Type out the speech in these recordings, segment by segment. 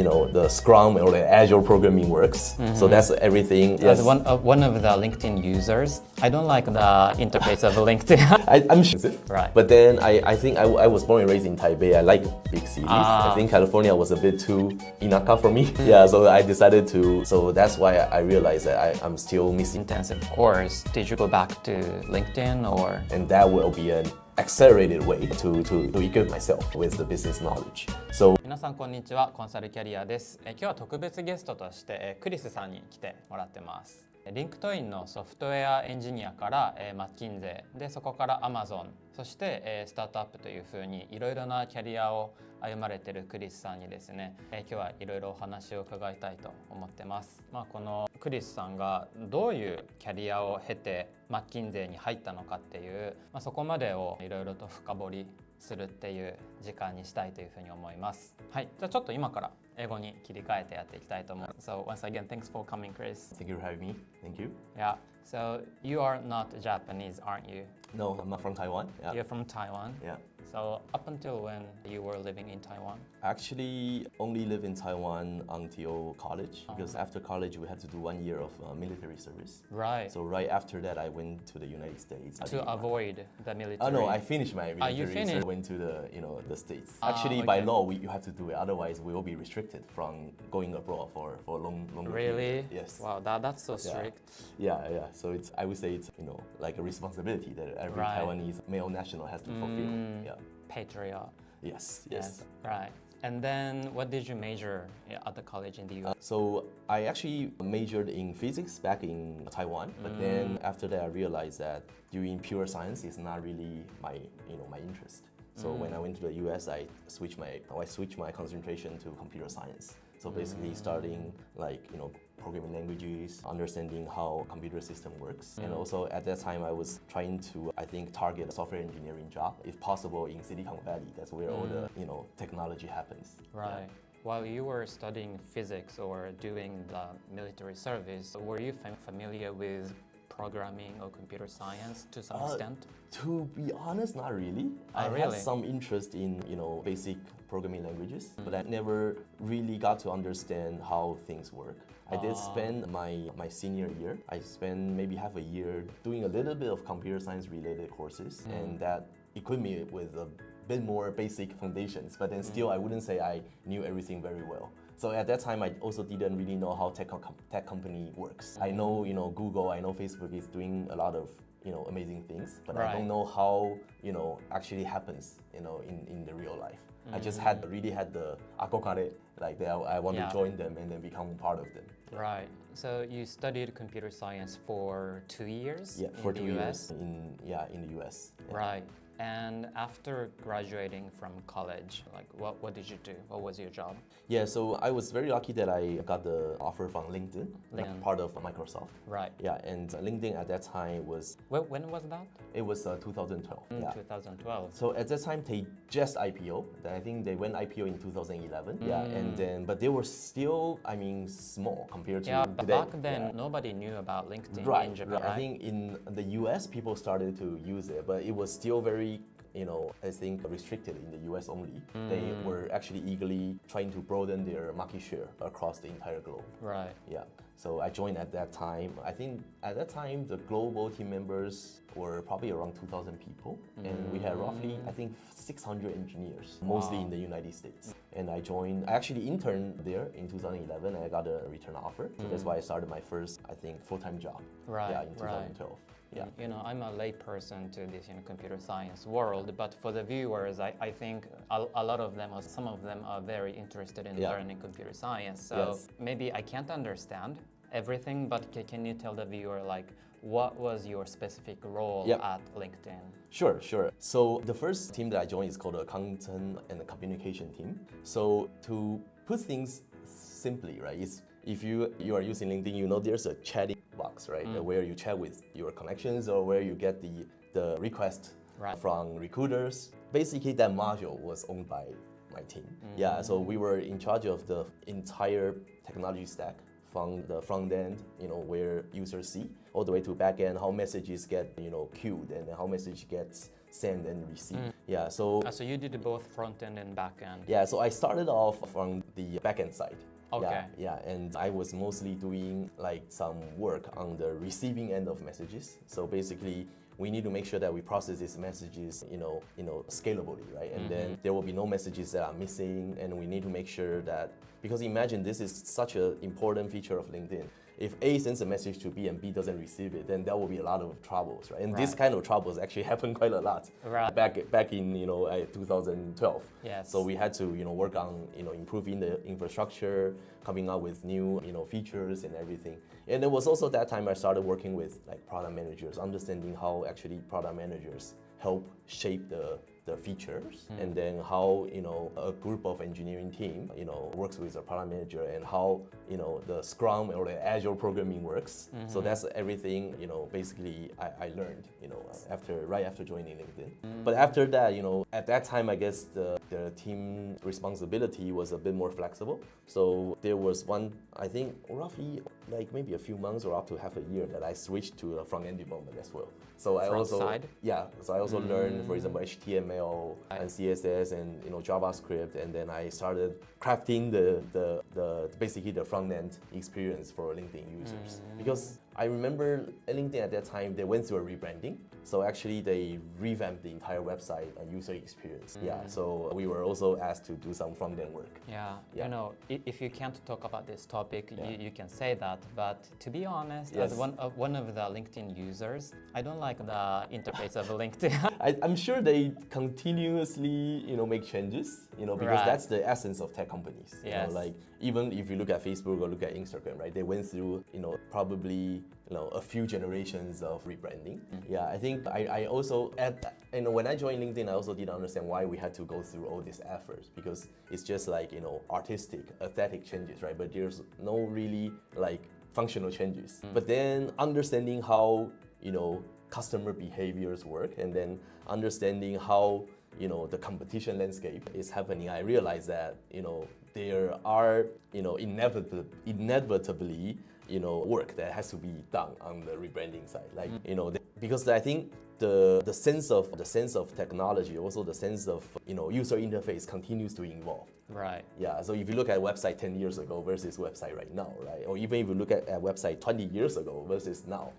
the Scrum or the Agile programming works. So that's everything. As one of the LinkedIn users, I don't like the interface of LinkedIn. I'm sure. Right. But then I think I was born and raised in Taipei. I like big cities. I think California was a bit too inaka for me. Yeah, so I decided to. So that's why I realized that I'm still missing. Intensive course. Did you go back to LinkedIn or? And that will be an accelerated way to equip myself with the business knowledge. So 皆さんこんにちは、コンサルキャリアです。今日は特別ゲストとしてクリスさんに来てもらってます。リンクトインのソフトウェアエンジニアからマッキンゼーでそこからアマゾンそしてスタートアップというふうにいろいろなキャリアを歩まれているクリスさんにですね今日はいろいろお話を伺いたいと思ってます。このクリスさんがどういうキャリアを経てマッキンゼーに入ったのかっていう、そこまでをいろいろと深掘りするっていう時間にしたいというふうに思います。はい、じゃあちょっと今から英語に切り替えてやっていきたいと思う。So once again, thanks for coming, Chris. thank you for having me. Thank you. Yeah. So you are not Japanese, aren't you? No, I'm not from Taiwan. Yeah. You're from Taiwan. Yeah. So up until when you were living in Taiwan? Actually, only live in Taiwan until college because after college we had to do 1 year of military service. Right. So right after that, I went to the United States To avoid the military. Oh no, I finished my military. You finished? So I went to the States. Actually, by law, you have to do it. Otherwise, we will be restricted from going abroad for a long Really? period. Yes. Wow, that's so strict. Yeah. So I would say it's like a responsibility that every Taiwanese male national has to fulfill. Yeah. Patriot. Yes. Right. And then what did you major at the college in the US? So I actually majored in physics back in Taiwan, but then after that I realized that doing pure science is not really my interest. So when I went to the US, I switched my concentration to computer science. So basically starting programming languages, understanding how computer system works. And also at that time I was trying to, target a software engineering job, if possible in Silicon Valley. That's where all the, technology happens. Right. Yeah. While you were studying physics or doing the military service, were you familiar with programming or computer science to some extent? To be honest, not really. I had some interest in, basic programming languages, but I never really got to understand how things work. I did spend my senior year. I spent maybe half a year doing a little bit of computer science related courses, and that equipped me with a bit more basic foundations. But then still, I wouldn't say I knew everything very well. So at that time, I also didn't really know how tech company works. I know, Google, I know Facebook is doing a lot of, amazing things, but I don't know how, actually happens, in the real life. I just really had the akokare, like that I want to join them and then become part of them. Right. So you studied computer science for 2 years? Yeah, for in 2 the years US? in the US. Yeah. Right. And after graduating from college, what did you do? What was your job? Yeah, so I was very lucky that I got the offer from LinkedIn, part of Microsoft. Right. Yeah, and LinkedIn at that time was... When was that? It was 2012. Yeah. 2012. So at that time, they just IPO. I think they went IPO in 2011. Yeah, and then, but they were still, small compared to but today. back then, nobody knew about LinkedIn in Japan, right? I think in the US, people started to use it, but it was still very restricted in the US only. They were actually eagerly trying to broaden their market share across the entire globe. Right. Yeah. So I joined at that time. I think at that time, the global team members were probably around 2,000 people. And we had roughly, 600 engineers, mostly in the United States. And I actually interned there in 2011 and I got a return offer. So that's why I started my first, full-time job. Right. Yeah, in 2012. Yeah. I'm a lay person to this computer science world, but for the viewers, I think a lot of them, or some of them, are very interested in learning computer science. So maybe I can't understand everything, but can you tell the viewer what was your specific role at LinkedIn? Sure. So the first team that I joined is called the Content and the Communication team. So to put things simply, right, is if you are using LinkedIn, there's a chatting box, right, where you chat with your connections or where you get the request from recruiters. Basically, that module was owned by my team. Yeah, so we were in charge of the entire technology stack from the front end, where users see, all the way to back end, how messages get, queued and how message gets sent and received. Yeah, so So you did both front end and back end. yeah, so I started off from the back-end side. Okay. Yeah, and I was mostly doing like some work on the receiving end of messages. So basically, we need to make sure that we process these messages, scalably, right? And then there will be no messages that are missing, and we need to make sure that, because imagine this is such an important feature of LinkedIn. If A sends a message to B and B doesn't receive it, then there will be a lot of troubles, right? And this kind of troubles actually happen quite a lot back in 2012. Yes. So we had to work on improving the infrastructure, coming up with new features and everything. And it was also that time I started working with like product managers, understanding how actually product managers help shape the features, and then how a group of engineering team works with a product manager, and how the Scrum or the Agile programming works. So that's everything basically I learned right after joining LinkedIn. But after that, at that time I guess the team responsibility was a bit more flexible. So there was one, I think roughly like maybe a few months or up to half a year that I switched to front-end development as well. So I also learned, for example, HTML and CSS and JavaScript, and then I started crafting the basically the front-end experience for LinkedIn users. Because I remember LinkedIn at that time, they went through a rebranding. So actually they revamped the entire website and user experience. Yeah, so we were also asked to do some front-end work. Yeah, if you can't talk about this topic, you can say that. But to be honest, as one of the LinkedIn users, I don't like the interface of LinkedIn. I'm sure they continuously, make changes, because that's the essence of tech companies. Yes. Like even if you look at Facebook or look at Instagram, right? They went through, probably a few generations of rebranding. Yeah, I think I also when I joined LinkedIn, I also didn't understand why we had to go through all this effort, because it's just like artistic, aesthetic changes, right? But there's no really like functional changes. But then understanding how customer behaviors work, and then understanding how the competition landscape is happening, I realized that there are inevitably work that has to be done on the rebranding side, like because I think the sense of technology, also the sense of user interface continues to evolve. Right. Yeah. So if you look at a website 10 years ago versus website right now, right, or even if you look at a website 20 years ago versus now,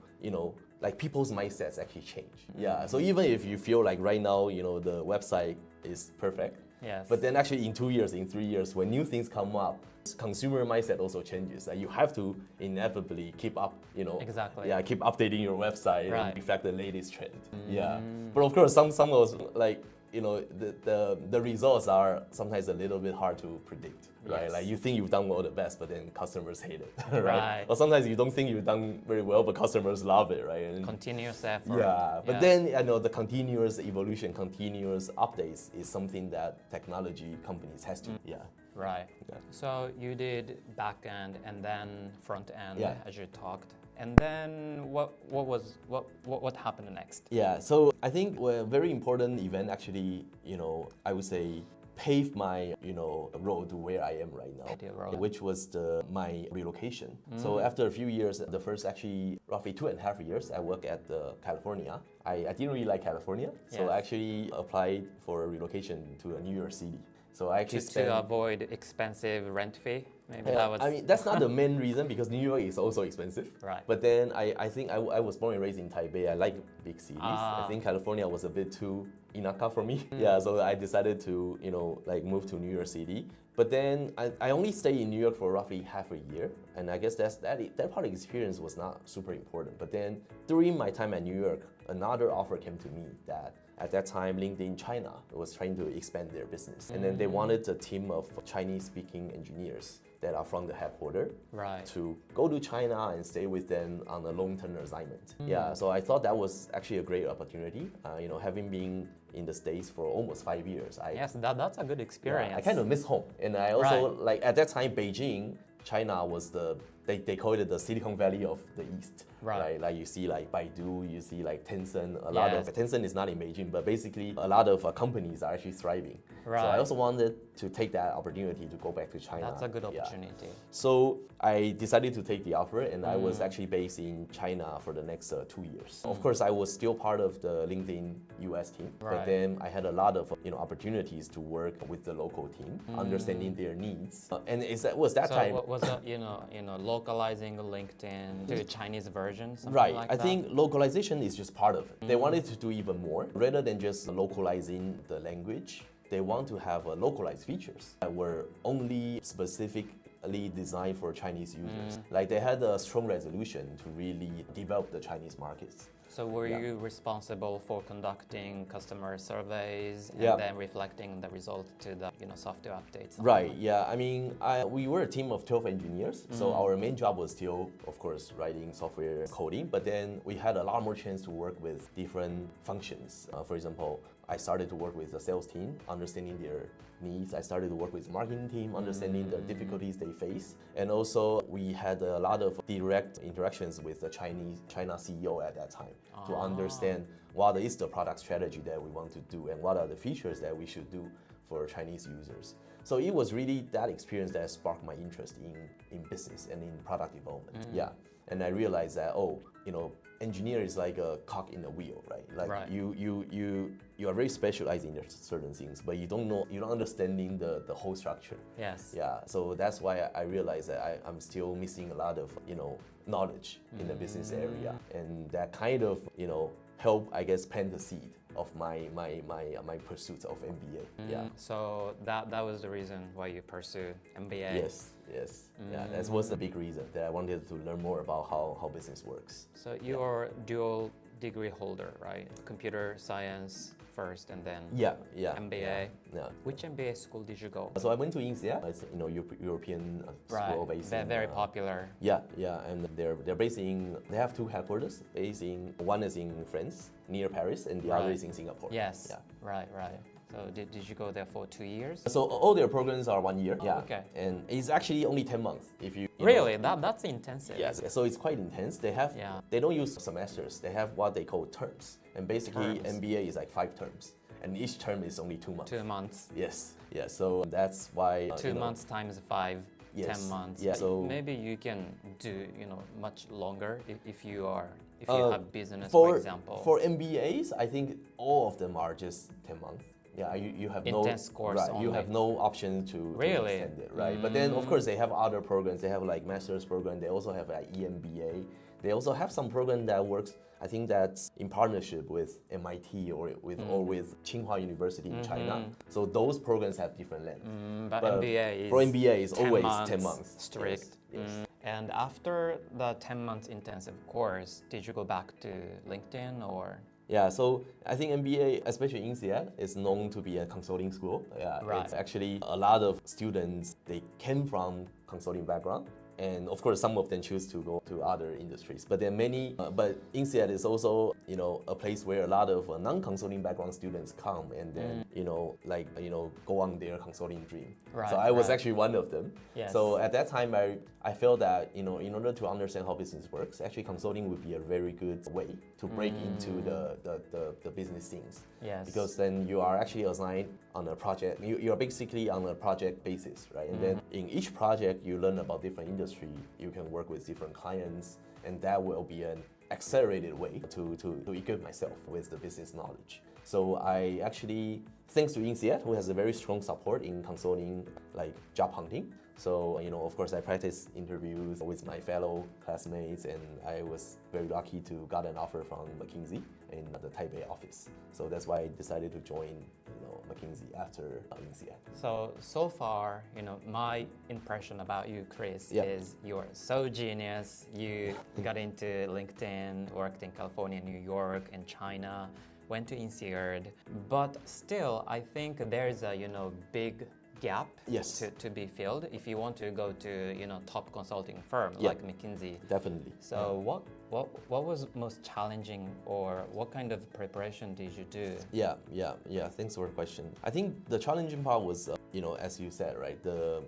like people's mindsets actually change. Yeah. So even if you feel like right now, the website is perfect. Yes. But then actually in 2 years, in 3 years, when new things come up, consumer mindset also changes. Like you have to inevitably keep up, Exactly. Yeah, keep updating your website Right. and reflect the latest trend. Yeah. But of course, some of those, like, the results are sometimes a little bit hard to predict, right? Yes. Like you think you've done well the best, but then customers hate it, right? Right. Or sometimes you don't think you've done very well, but customers love it, right? And Continuous effort. yeah, but then the continuous evolution, continuous updates is something that technology companies has to, Right. Yeah. So you did back end and then front end, Yeah. as you talked, and then what happened next? Yeah, so I think a very important event actually, I would say paved my, road to where I am right now, which was my relocation. So after a few years, the first actually roughly 2.5 years, I worked at California. I didn't really like California, so I actually applied for a relocation to New York City. So I actually to avoid expensive rent fee. Maybe I mean, that's not the main reason, because New York is also expensive. Right. But then I think I was born and raised in Taipei. I like big cities. I think California was a bit too inaka for me. Yeah, so I decided to, move to New York City. But then I only stayed in New York for roughly half a year. And I guess that part of the experience was not super important. But then during my time at New York, another offer came to me that at that time, LinkedIn China was trying to expand their business. And then they wanted a team of Chinese-speaking engineers that are from the headquarters to go to China and stay with them on a long-term assignment. Yeah, so I thought that was actually a great opportunity. Having been in the States for almost 5 years. Yes, that's a good experience. I kind of miss home. And I also, like at that time, Beijing, China was they call it the Silicon Valley of the East. Right. Like you see like Baidu, you see like Tencent, a lot of Tencent is not in Beijing, but basically a lot of companies are actually thriving. Right. So I also wanted to take that opportunity to go back to China. That's a good opportunity. So I decided to take the offer, and I was actually based in China for the next 2 years. Of course, I was still part of the LinkedIn US team, but then I had a lot of opportunities to work with the local team, understanding their needs. And it was that time. So was that localizing LinkedIn to Chinese version, something right. like I that? think localization is just part of it. They wanted to do even more, rather than just localizing the language. They want to have localized features that were only specifically designed for Chinese users. Like they had a strong resolution to really develop the Chinese markets. So were you responsible for conducting customer surveys and then reflecting the result to the software updates? Right. Yeah. I mean, we were a team of 12 engineers, so our main job was still, of course, writing software coding. But then we had a lot more chance to work with different functions. For example, I started to work with the sales team, understanding their needs. I started to work with the marketing team, understanding the difficulties they face. And also, we had a lot of direct interactions with the China CEO at that time to understand what is the product strategy that we want to do and what are the features that we should do for Chinese users. So it was really that experience that sparked my interest in business and in product development. Yeah. And I realized that, engineer is like a cog in the wheel, right? Like you are very specialized in certain things, but you're not understanding the whole structure. Yes. Yeah. So that's why I realized that I'm still missing a lot of knowledge in the business area, and that kind of help, I guess, plant the seed of my pursuit of MBA. Yeah. So that was the reason why you pursued MBA. Yes. Yeah, that was the big reason that I wanted to learn more about how business works. So you're dual degree holder, right? Computer science first and then MBA. Yeah. Which MBA school did you go? So I went to INSEAD. It's European school based in very popular. Yeah, and they're based in. They have two headquarters. One is in France near Paris, and the other is in Singapore. Yes. Yeah. Right. So did you go there for 2 years? So all their programs are 1 year. Yeah. Okay. And it's actually only 10 months if you. Really? That's intensive. Yes. So it's quite intense. They don't use semesters. They have what they call terms. And basically MBA is like 5 terms. And each term is only 2 months. 2 months. Yes. Yeah. So that's why 2 months times 5. 10 months. Yeah. So maybe you can do much longer if you have business, for example. For MBAs, I think all of them are just 10 months. Yeah, you have intense course only. You have no option to extend it, right? But then of course they have other programs. They have like master's program. They also have like EMBA. They also have some program that works. I think that's in partnership with MIT or with Tsinghua University in China. So those programs have different lengths. But MBA for MBA is 10 always months 10 months. Strict. Yes. And after the 10 months intensive course, did you go back to LinkedIn or? Yeah, so I think MBA, especially INSEAD, is known to be a consulting school. Yeah, right. It's actually a lot of students, they came from consulting background. And of course, some of them choose to go to other industries. But there are many, but INSEAD is also, a place where a lot of non-consulting background students come and then, go on their consulting dream. Right, so I was actually one of them. Yes. So at that time, I felt that, in order to understand how business works, actually consulting would be a very good way to break into the business things. Yes. Because then you are actually assigned on a project. You're basically on a project basis, right? And then in each project, you learn about different industries. You can work with different clients, and that will be an accelerated way to equip myself with the business knowledge. So I actually, thanks to INSEAD, who has a very strong support in consulting, like job hunting. So, of course, I practiced interviews with my fellow classmates, and I was very lucky to got an offer from McKinsey in the Taipei office. So that's why I decided to join, McKinsey after INSEAD. So far, my impression about you, Chris, is you're so genius. You got into LinkedIn, worked in California, New York, and China, went to INSEAD, but still, I think there's a big gap to be filled if you want to go to top consulting firm like McKinsey. Definitely. So what was most challenging, or what kind of preparation did you do? Yeah. Thanks for the question. I think the challenging part was as you said, right, the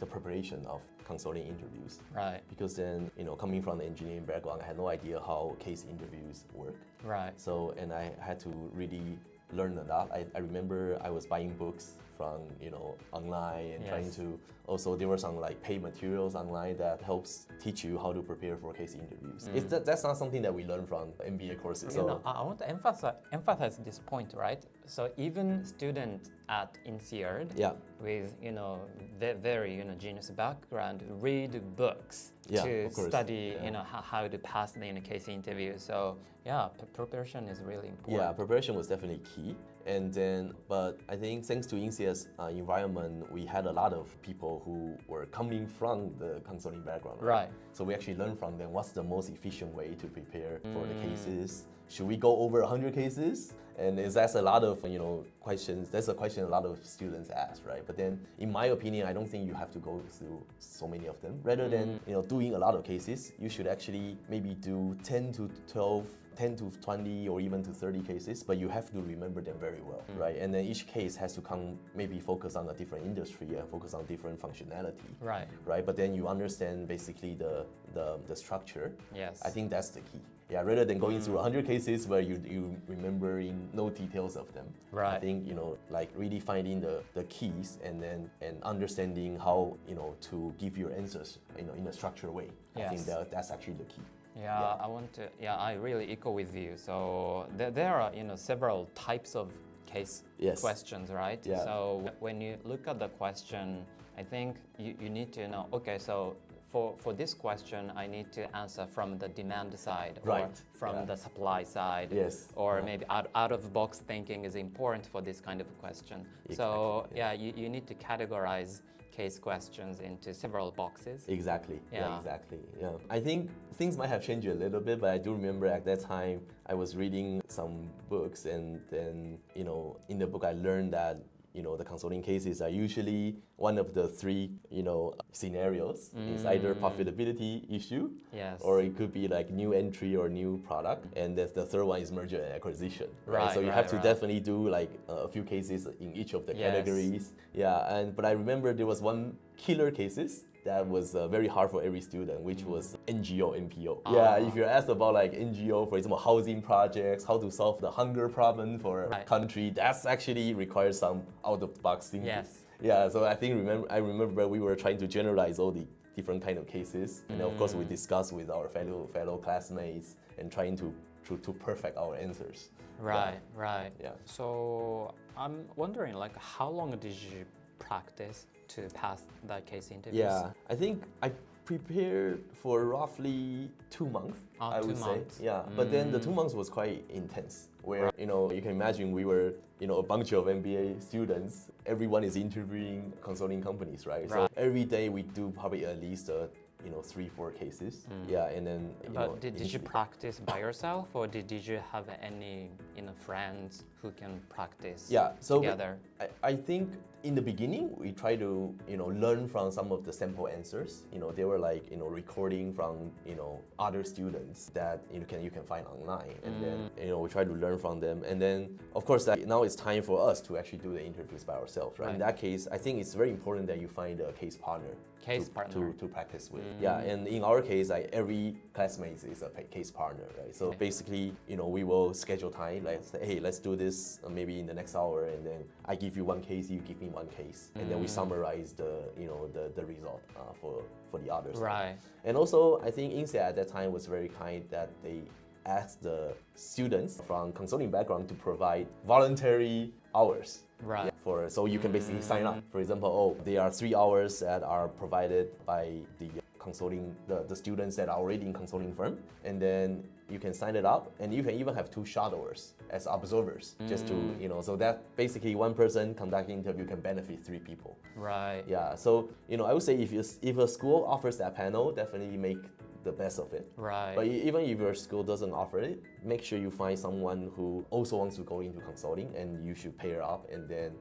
preparation of consulting interviews. Right. Because then, coming from the engineering background, I had no idea how case interviews work. Right. So, and I had to really learn a lot. I remember I was buying books from, online and trying to, also there were some like paid materials online that helps teach you how to prepare for case interviews. That's not something that we learn from MBA courses. So, I want to emphasize this point, right? So even students at INSEAD with, very, genius background read books to study, how to pass the case interview. So preparation is really important. Yeah, preparation was definitely key. And then, but I think thanks to INSEAD's environment, we had a lot of people who were coming from the consulting background. Right. So we actually learned from them what's the most efficient way to prepare for the cases. Should we go over 100 cases? And that's a lot of questions. That's a question a lot of students ask, right? But then, in my opinion, I don't think you have to go through so many of them. Rather than doing a lot of cases, you should actually maybe do 10 to 12, 10 to 20, or even to 30 cases. But you have to remember them very well, right? And then each case has to maybe focus on a different industry and focus on different functionality, right? Right. But then you understand basically the structure. Yes. I think that's the key. Yeah, rather than going through 100 cases where you remembering no details of them. Right. I think, like really finding the keys and understanding how, to give your answers, in a structured way. Yes. I think that's actually the key. I really echo with you. So there are, several types of case questions, right? Yeah. So when you look at the question, I think you need to know, okay, so for this question, I need to answer from the demand side or from the supply side. Yes. Or maybe out of box thinking is important for this kind of question. Exactly. So you need to categorize case questions into several boxes. Exactly. Yeah, exactly. Yeah. I think things might have changed a little bit, but I do remember at that time I was reading some books, and then in the book I learned that the consulting cases are usually one of the three, scenarios. It's either profitability issue, or it could be like new entry or new product, and the third one is merger and acquisition. Right. So you have to definitely do like a few cases in each of the categories. Yeah. But I remember there was one killer cases that was very hard for every student, which was NGO, NPO. Yeah, if you're asked about like NGO, for example, housing projects, how to solve the hunger problem for a country, that's actually requires some out-of-box thinking. Yes. Yeah, so I remember we were trying to generalize all the different kind of cases, and of course we discussed with our fellow classmates and trying to perfect our answers. Right. Yeah. So I'm wondering, like, how long did you practice to pass that case interviews? Yeah, I think I prepared for roughly 2 months, I would say. Yeah, but then the 2 months was quite intense, where, you can imagine we were, a bunch of MBA students. Everyone is interviewing consulting companies, right? So every day we do probably at least 3-4 cases. Yeah, and then But did you practice by yourself, or did you have any friends who can practice together? I think in the beginning we try to learn from some of the sample answers. They were like recording from other students that you can find online, and then we try to learn from them. And then of course now it's time for us to actually do the interviews by ourselves, right? In that case, I think it's very important that you find a case partner. To practice with. Yeah, and in our case, every classmate is a case partner, right? So basically, we will schedule time, like say, hey, let's do this maybe in the next hour, and then I give you one case, you give me one case, and then we summarize the result for the others. Right. And also, I think INSEAD at that time was very kind that they asked the students from consulting background to provide voluntary hours. Right. So you can basically sign up. For example, there are 3 hours that are provided by the consulting, the students that are already in consulting firm, and then you can sign it up, and you can even have 2 shadowers as observers, just to so that basically one person conducting interview can benefit 3 people. Right. Yeah. So I would say if a school offers that panel, definitely make the best of it. Right. But even if your school doesn't offer it, make sure you find someone who also wants to go into consulting, and you should pair up and then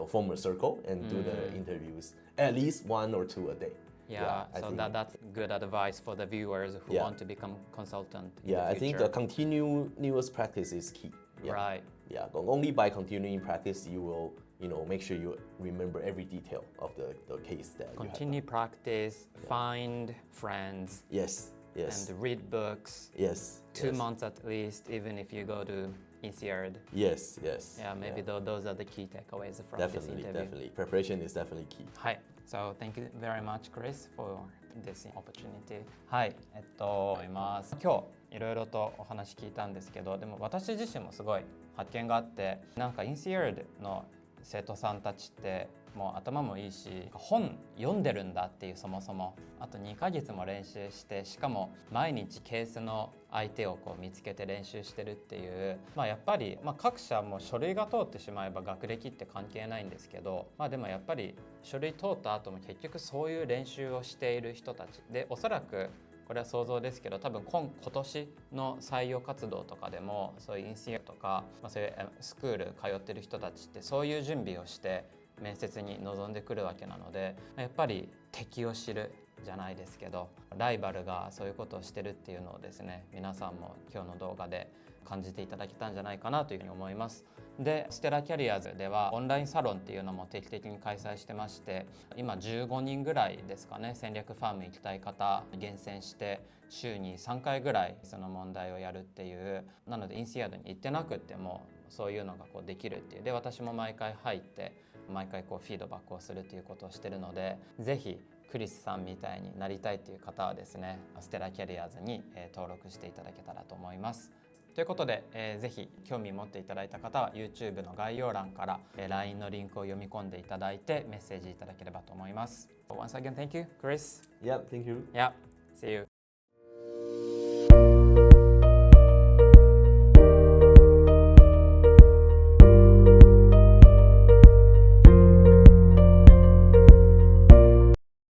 form a circle and do the interviews at least 1 or 2 a day. Yeah, so that's good advice for the viewers who want to become consultant in the future. I think the continuous practice is key. Right. Yeah, only by continuing practice you will make sure you remember every detail of the case that Continue you have done. practice, find friends, Yes, yes, and read books. yes, 2 yes. months at least, even if you go to INSEAD. Yes, yes. Yeah, maybe those are the key takeaways from this Definitely, interview. definitely. Preparation is definitely key. はい。So thank you very much, Chris, for this opportunity. はい。思います。今日いろいろとお話聞いたんですけど、でも私自身もすごい発見があって、なんか INSEAD の生徒さんたちってもう頭もいいし、本読んでるんだっていう、そもそもあと2ヶ月も練習して、しかも毎日ケースの相手をこう見つけて練習してるっていう、やっぱり、各社も書類が通ってしまえば学歴って関係ないんですけど、でもやっぱり書類通った後も結局そういう練習をしている人たちで、おそらくこれは想像ですけど、多分今年の採用活動とかでもそういうインシアとか、そういうスクール通ってる人たちってそういう準備をして面接に臨んでくるわけなので、やっぱり敵を知るじゃないですけど、ライバルがそういうことをしてるっていうのをですね、皆さんも今日の動画で感じていただけたんじゃないかなというふうに思います。で、ステラキャリアーズではオンラインサロンっていうのも定期的に開催してまして、今15人ぐらいですかね、戦略ファーム行きたい方厳選して週に3回ぐらいその問題をやるっていう、なのでINSEADに行ってなくってもそういうのがこうできるっていう、で私も毎回入って毎回こうフィードバックをするっていうことをしてるので、ぜひクリスさんみたいになりたいっていう方はですね、ステラキャリアーズに登録していただけたらと思います。ということで、ぜひ興味持っていただいた方は YouTube の概要欄から、LINE のリンクを読み込んでいただいてメッセージいただければと思います。Once again, thank you, Chris. Yeah, thank you. Yeah, see you.